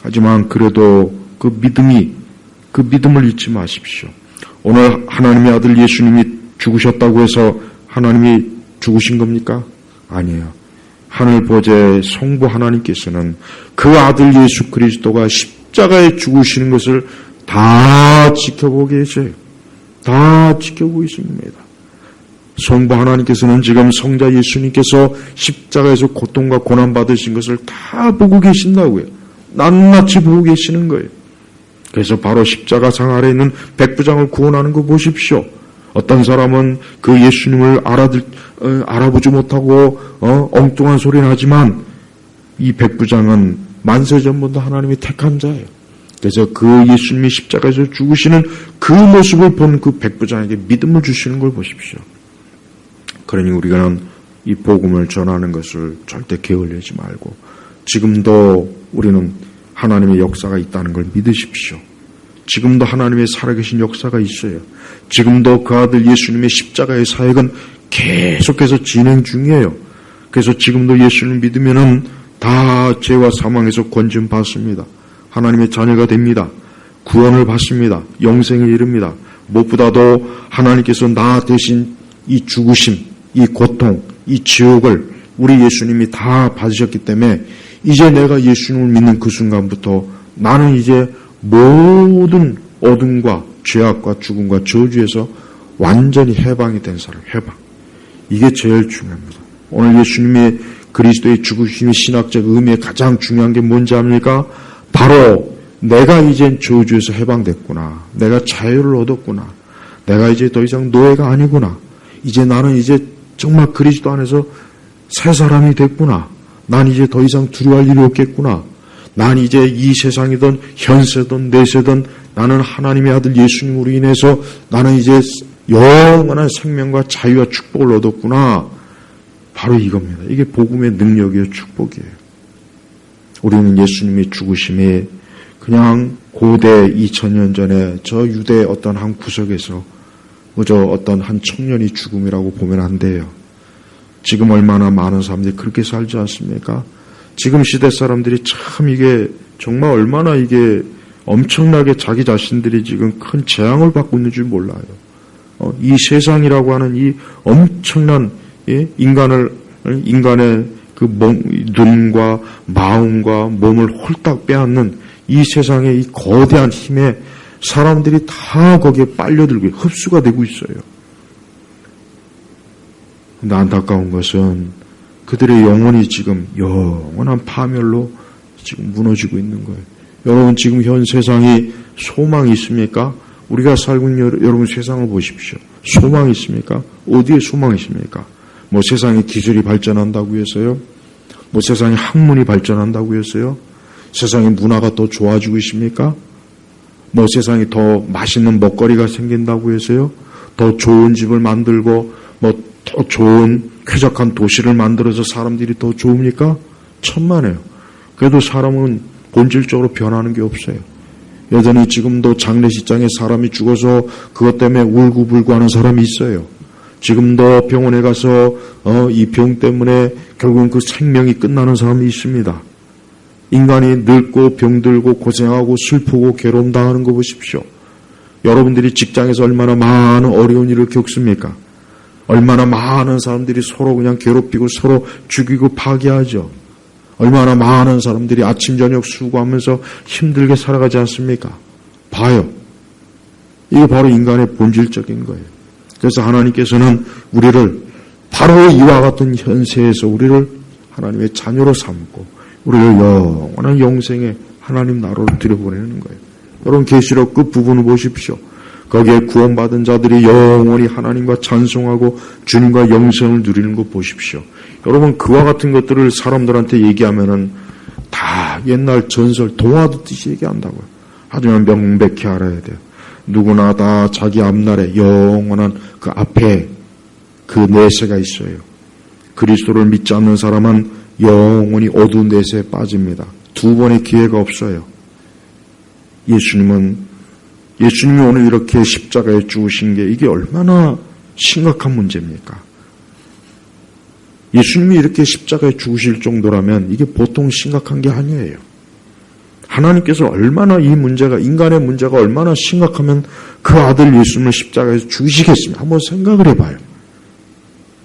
하지만 그래도 그 믿음을 잊지 마십시오. 오늘 하나님의 아들 예수님이 죽으셨다고 해서 하나님이 죽으신 겁니까? 아니에요. 하늘 보좌의 성부 하나님께서는 그 아들 예수 그리스도가 십자가에 죽으시는 것을 다 지켜보고 계세요. 다 지켜보고 있습니다. 성부 하나님께서는 지금 성자 예수님께서 십자가에서 고통과 고난 받으신 것을 다 보고 계신다고요. 낱낱이 보고 계시는 거예요. 그래서 바로 십자가상 아래 있는 백부장을 구원하는 거 보십시오. 어떤 사람은 그 예수님을 알아보지 못하고 엉뚱한 소리는 하지만 이 백부장은 만세전부터 하나님이 택한 자예요. 그래서 그 예수님이 십자가에서 죽으시는 그 모습을 본 그 백부장에게 믿음을 주시는 걸 보십시오. 그러니 우리가 이 복음을 전하는 것을 절대 게을리하지 말고 지금도 우리는 하나님의 역사가 있다는 걸 믿으십시오. 지금도 하나님의 살아계신 역사가 있어요. 지금도 그 아들 예수님의 십자가의 사역은 계속해서 진행 중이에요. 그래서 지금도 예수님을 믿으면은 다 죄와 사망에서 건짐 받습니다. 하나님의 자녀가 됩니다. 구원을 받습니다. 영생에 이릅니다. 무엇보다도 하나님께서 나 대신 이 죽으심, 이 고통, 이 지옥을 우리 예수님이 다 받으셨기 때문에 이제 내가 예수님을 믿는 그 순간부터 나는 이제 모든 어둠과 죄악과 죽음과 저주에서 완전히 해방이 된 사람, 해방. 이게 제일 중요합니다. 오늘 예수님의 그리스도의 죽으심의 신학적 의미의 가장 중요한 게 뭔지 압니까? 바로 내가 이젠 저주에서 해방됐구나. 내가 자유를 얻었구나. 내가 이제 더 이상 노예가 아니구나. 이제 나는 이제 정말 그리스도 안에서 새 사람이 됐구나. 난 이제 더 이상 두려워할 일이 없겠구나. 난 이제 이 세상이든 현세든 내세든 나는 하나님의 아들 예수님으로 인해서 나는 이제 영원한 생명과 자유와 축복을 얻었구나. 바로 이겁니다. 이게 복음의 능력이에요. 축복이에요. 우리는 예수님의 죽으심이 그냥 고대 2000년 전에 저 유대의 어떤 한 구석에서 그저 어떤 한 청년이 죽음이라고 보면 안 돼요. 지금 얼마나 많은 사람들이 그렇게 살지 않습니까? 지금 시대 사람들이 참 이게 정말 얼마나 이게 엄청나게 자기 자신들이 지금 큰 재앙을 받고 있는 줄 몰라요. 이 세상이라고 하는 이 엄청난 인간의 그 눈과 마음과 몸을 홀딱 빼앗는 이 세상의 이 거대한 힘에 사람들이 다 거기에 빨려들고 흡수가 되고 있어요. 근데 안타까운 것은 그들의 영혼이 지금 영원한 파멸로 지금 무너지고 있는 거예요. 여러분 지금 현 세상이 소망이 있습니까? 우리가 살고 있는 여러분 세상을 보십시오. 소망이 있습니까? 어디에 소망이 있습니까? 뭐 세상에 기술이 발전한다고 해서요? 뭐 세상에 학문이 발전한다고 해서요? 세상의 문화가 더 좋아지고 있습니까? 뭐 세상에 더 맛있는 먹거리가 생긴다고 해서요? 더 좋은 집을 만들고 뭐 더 좋은 쾌적한 도시를 만들어서 사람들이 더 좋습니까? 천만에요. 그래도 사람은 본질적으로 변하는 게 없어요. 여전히 지금도 장례식장에 사람이 죽어서 그것 때문에 울고불고하는 사람이 있어요. 지금도 병원에 가서 이 병 때문에 결국은 그 생명이 끝나는 사람이 있습니다. 인간이 늙고 병들고 고생하고 슬프고 괴로움 당하는 거 보십시오. 여러분들이 직장에서 얼마나 많은 어려운 일을 겪습니까? 얼마나 많은 사람들이 서로 그냥 괴롭히고 서로 죽이고 파괴하죠. 얼마나 많은 사람들이 아침 저녁 수고하면서 힘들게 살아가지 않습니까? 봐요. 이게 바로 인간의 본질적인 거예요. 그래서 하나님께서는 우리를 바로 이와 같은 현세에서 우리를 하나님의 자녀로 삼고 우리를 영원한 영생의 하나님 나라로 들여보내는 거예요. 여러분 계시록 그 부분을 보십시오. 거기에 구원받은 자들이 영원히 하나님과 찬송하고 주님과 영생을 누리는 거 보십시오. 여러분 그와 같은 것들을 사람들한테 얘기하면은 다 옛날 전설 동화 듣듯이 얘기한다고요. 하지만 명백히 알아야 돼요. 누구나 다 자기 앞날에 영원한 그 앞에 그 내세가 있어요. 그리스도를 믿지 않는 사람은 영원히 어두운 내세에 빠집니다. 두 번의 기회가 없어요. 예수님이 오늘 이렇게 십자가에 죽으신 게 이게 얼마나 심각한 문제입니까? 예수님이 이렇게 십자가에 죽으실 정도라면 이게 보통 심각한 게 아니에요. 하나님께서 얼마나 이 문제가, 인간의 문제가 얼마나 심각하면 그 아들 예수님을 십자가에서 죽이시겠습니까? 한번 생각을 해봐요.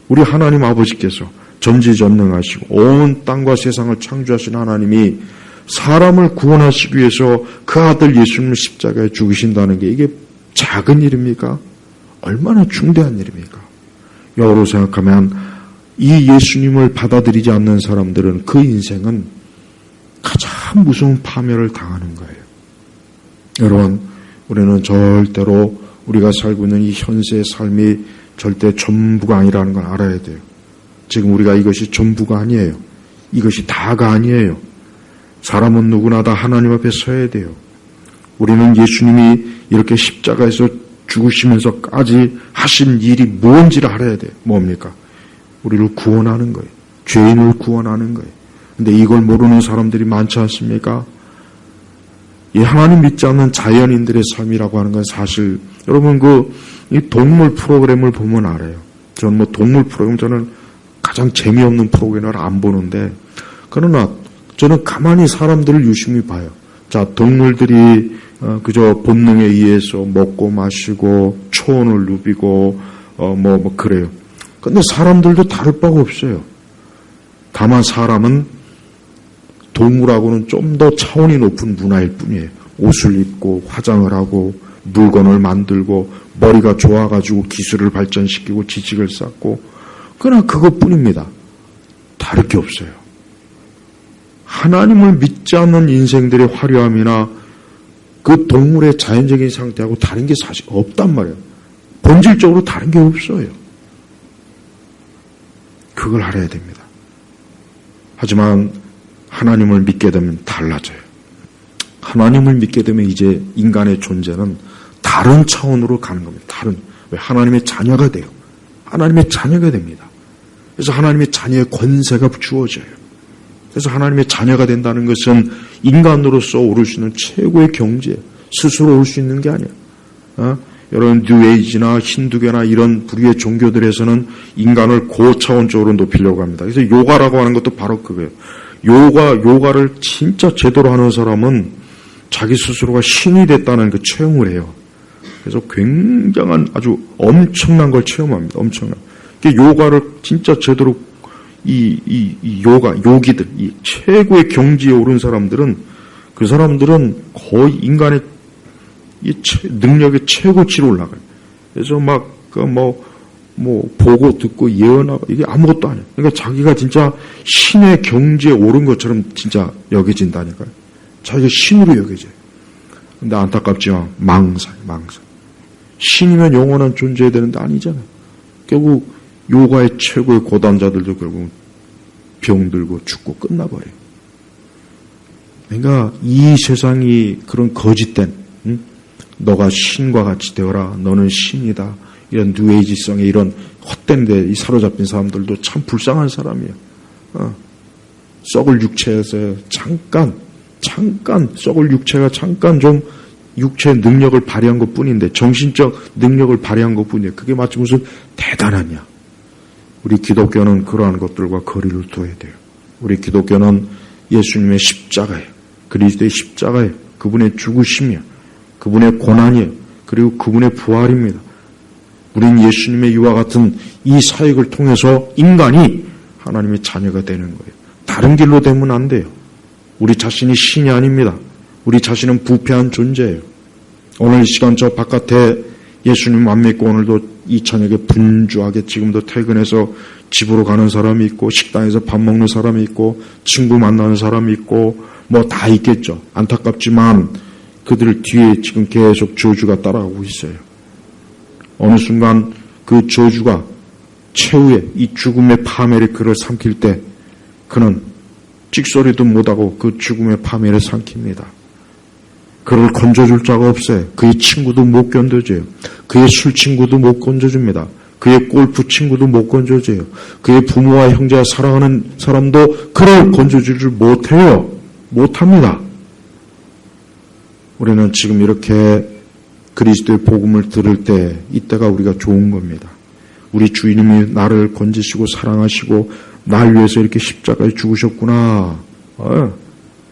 우리 하나님 아버지께서 전지전능하시고 온 땅과 세상을 창조하신 하나님이 사람을 구원하시기 위해서 그 아들 예수님을 십자가에 죽이신다는 게 이게 작은 일입니까? 얼마나 중대한 일입니까? 역으로 생각하면 이 예수님을 받아들이지 않는 사람들은 그 인생은 가장 무서운 파멸을 당하는 거예요. 여러분, 우리는 절대로 우리가 살고 있는 이 현세의 삶이 절대 전부가 아니라는 걸 알아야 돼요. 지금 우리가 이것이 전부가 아니에요. 이것이 다가 아니에요. 사람은 누구나 다 하나님 앞에 서야 돼요. 우리는 예수님이 이렇게 십자가에서 죽으시면서까지 하신 일이 뭔지를 알아야 돼요. 뭡니까? 우리를 구원하는 거예요. 죄인을 구원하는 거예요. 근데 이걸 모르는 사람들이 많지 않습니까? 이 하나님 믿지 않는 자연인들의 삶이라고 하는 건 사실, 여러분 이 동물 프로그램을 보면 알아요. 저는 동물 프로그램, 저는 가장 재미없는 프로그램을 안 보는데, 그러나 저는 가만히 사람들을 유심히 봐요. 자, 동물들이 그저 본능에 의해서 먹고 마시고 초원을 누비고 그래요. 근데 사람들도 다를 바가 없어요. 다만 사람은 동물하고는 좀 더 차원이 높은 문화일 뿐이에요. 옷을 입고 화장을 하고 물건을 만들고 머리가 좋아가지고 기술을 발전시키고 지식을 쌓고, 그러나 그것뿐입니다. 다를 게 없어요. 하나님을 믿지 않는 인생들의 화려함이나 그 동물의 자연적인 상태하고 다른 게 사실 없단 말이에요. 본질적으로 다른 게 없어요. 그걸 알아야 됩니다. 하지만 하나님을 믿게 되면 달라져요. 하나님을 믿게 되면 이제 인간의 존재는 다른 차원으로 가는 겁니다. 왜? 하나님의 자녀가 돼요. 하나님의 자녀가 됩니다. 그래서 하나님의 자녀의 권세가 주어져요. 그래서 하나님의 자녀가 된다는 것은 인간으로서 오를 수 있는 최고의 경지예요. 스스로 올 수 있는 게 아니에요. 여러분 뉴에이지나 힌두교나 이런 부류의 종교들에서는 인간을 고차원적으로 높이려고 합니다. 그래서 요가라고 하는 것도 바로 그거예요. 요가를 진짜 제대로 하는 사람은 자기 스스로가 신이 됐다는 그 체험을 해요. 그래서 굉장한 아주 엄청난 걸 체험합니다. 엄청난. 요가를 진짜 제대로 요기들, 이 최고의 경지에 오른 사람들은, 그 사람들은 거의 인간의 능력의 최고치로 올라가요. 그래서 보고 듣고 예언하고 이게 아무것도 아니에요. 그러니까 자기가 진짜 신의 경지에 오른 것처럼 진짜 여겨진다니까요. 자기가 신으로 여겨져요. 근데 안타깝지만 망상. 신이면 영원한 존재해야 되는데 아니잖아요. 결국 요가의 최고의 고단자들도 결국 병들고 죽고 끝나버려요. 그러니까 이 세상이 그런 거짓된, 너가 신과 같이 되어라, 너는 신이다, 이런 뉴에이지성의 이런 헛된 데 사로잡힌 사람들도 참 불쌍한 사람이에요. 썩을 육체에서 잠깐 썩을 육체가 잠깐 좀 육체의 능력을 발휘한 것 뿐인데, 정신적 능력을 발휘한 것 뿐이에요. 그게 마치 무슨 대단하냐. 우리 기독교는 그러한 것들과 거리를 둬야 돼요. 우리 기독교는 예수님의 십자가예요. 그리스도의 십자가예요. 그분의 죽으심이요, 그분의 고난이에요. 그리고 그분의 부활입니다. 우린 예수님의 이와 같은 이 사역을 통해서 인간이 하나님의 자녀가 되는 거예요. 다른 길로 되면 안 돼요. 우리 자신이 신이 아닙니다. 우리 자신은 부패한 존재예요. 오늘 이 시간 저 바깥에 예수님 안 믿고 오늘도 이 저녁에 분주하게 지금도 퇴근해서 집으로 가는 사람이 있고, 식당에서 밥 먹는 사람이 있고, 친구 만나는 사람이 있고, 다 있겠죠. 안타깝지만 그들 뒤에 지금 계속 저주가 따라가고 있어요. 어느 순간 그 저주가 최후의 이 죽음의 파멸의 그를 삼킬 때 그는 찍소리도 못하고 그 죽음의 파멸에 삼킵니다. 그를 건져줄 자가 없어요. 그의 친구도 못 건져줘요. 그의 술 친구도 못 건져줍니다. 그의 골프 친구도 못 건져줘요. 그의 부모와 형제와 사랑하는 사람도 그를 건져주질 못해요. 못합니다. 우리는 지금 이렇게 그리스도의 복음을 들을 때 이때가 우리가 좋은 겁니다. 우리 주님이 나를 건지시고 사랑하시고 날 위해서 이렇게 십자가에 죽으셨구나.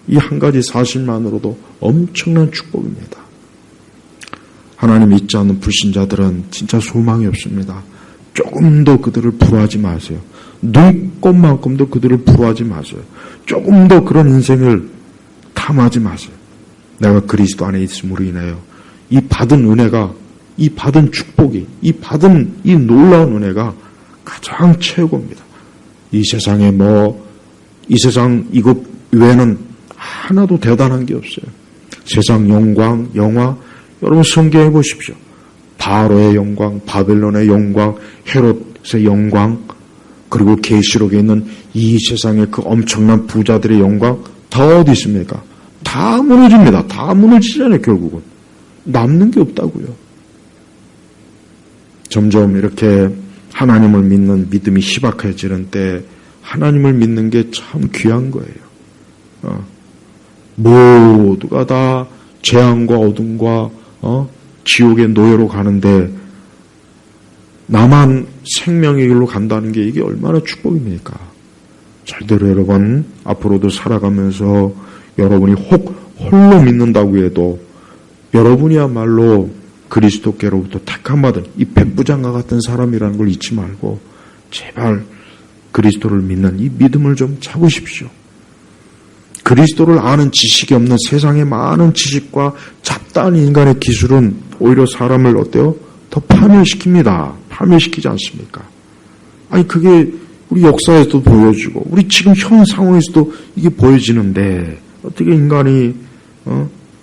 이 한 가지 사실만으로도 엄청난 축복입니다. 하나님 믿지 않는 불신자들은 진짜 소망이 없습니다. 조금 더 그들을 불화하지 마세요. 눈꼽만큼도 그들을 불화하지 마세요. 조금 더 그런 인생을 탐하지 마세요. 내가 그리스도 안에 있음으로 인하여 이 받은 은혜가, 이 받은 축복이, 이 받은 이 놀라운 은혜가 가장 최고입니다. 이 세상에 이 세상 이것 외에는 하나도 대단한 게 없어요. 세상 영광, 영화, 여러분 성경해 보십시오. 바로의 영광, 바벨론의 영광, 헤롯의 영광, 그리고 계시록에 있는 이 세상의 그 엄청난 부자들의 영광 다 어디 있습니까? 다 무너집니다. 다 무너지잖아요. 결국은 남는 게 없다고요. 점점 이렇게 하나님을 믿는 믿음이 희박해지는 때 하나님을 믿는 게 참 귀한 거예요. 모두가 다 재앙과 어둠과 지옥의 노예로 가는데 나만 생명의 길로 간다는 게 이게 얼마나 축복입니까? 절대로 여러분 앞으로도 살아가면서 여러분이 홀로 믿는다고 해도 여러분이야말로 그리스도께로부터 택함받은 이 백부장과 같은 사람이라는 걸 잊지 말고 제발 그리스도를 믿는 이 믿음을 좀 잡으십시오. 그리스도를 아는 지식이 없는 세상의 많은 지식과 잡다한 인간의 기술은 오히려 사람을 어때요? 더 파멸시킵니다. 파멸시키지 않습니까? 아니 그게 우리 역사에서도 보여지고 우리 지금 현 상황에서도 이게 보여지는데 어떻게 인간이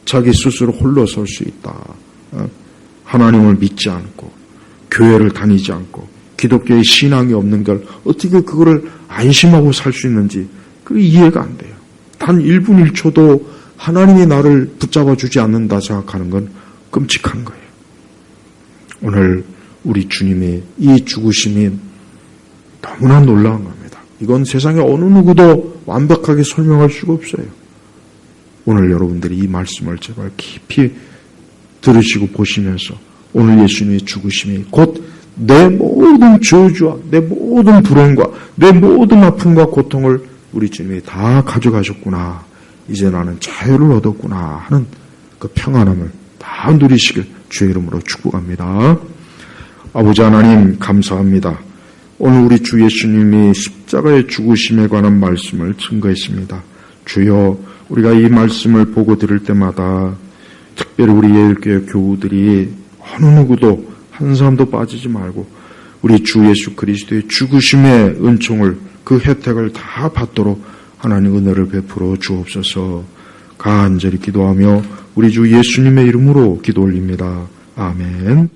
자기 스스로 홀로 설 수 있다. 하나님을 믿지 않고 교회를 다니지 않고 기독교의 신앙이 없는 걸 어떻게 그거를 안심하고 살 수 있는지 그게 이해가 안 돼요. 단 1분 1초도 하나님이 나를 붙잡아 주지 않는다 생각하는 건 끔찍한 거예요. 오늘 우리 주님의 이 죽으심이 너무나 놀라운 겁니다. 이건 세상에 어느 누구도 완벽하게 설명할 수가 없어요. 오늘 여러분들이 이 말씀을 제발 깊이 들으시고 보시면서 오늘 예수님의 죽으심이 곧 내 모든 저주와 내 모든 불행과 내 모든 아픔과 고통을 우리 주님이 다 가져가셨구나. 이제 나는 자유를 얻었구나 하는 그 평안함을 다 누리시길 주의 이름으로 축복합니다. 아버지 하나님 감사합니다. 오늘 우리 주 예수님이 십자가의 죽으심에 관한 말씀을 증거했습니다. 주여 우리가 이 말씀을 보고 들을 때마다 특별히 우리 예일교회 교우들이 어느 누구도 한 사람도 빠지지 말고 우리 주 예수 그리스도의 죽으심의 은총을 그 혜택을 다 받도록 하나님 은혜를 베풀어 주옵소서. 간절히 기도하며 우리 주 예수님의 이름으로 기도 올립니다. 아멘.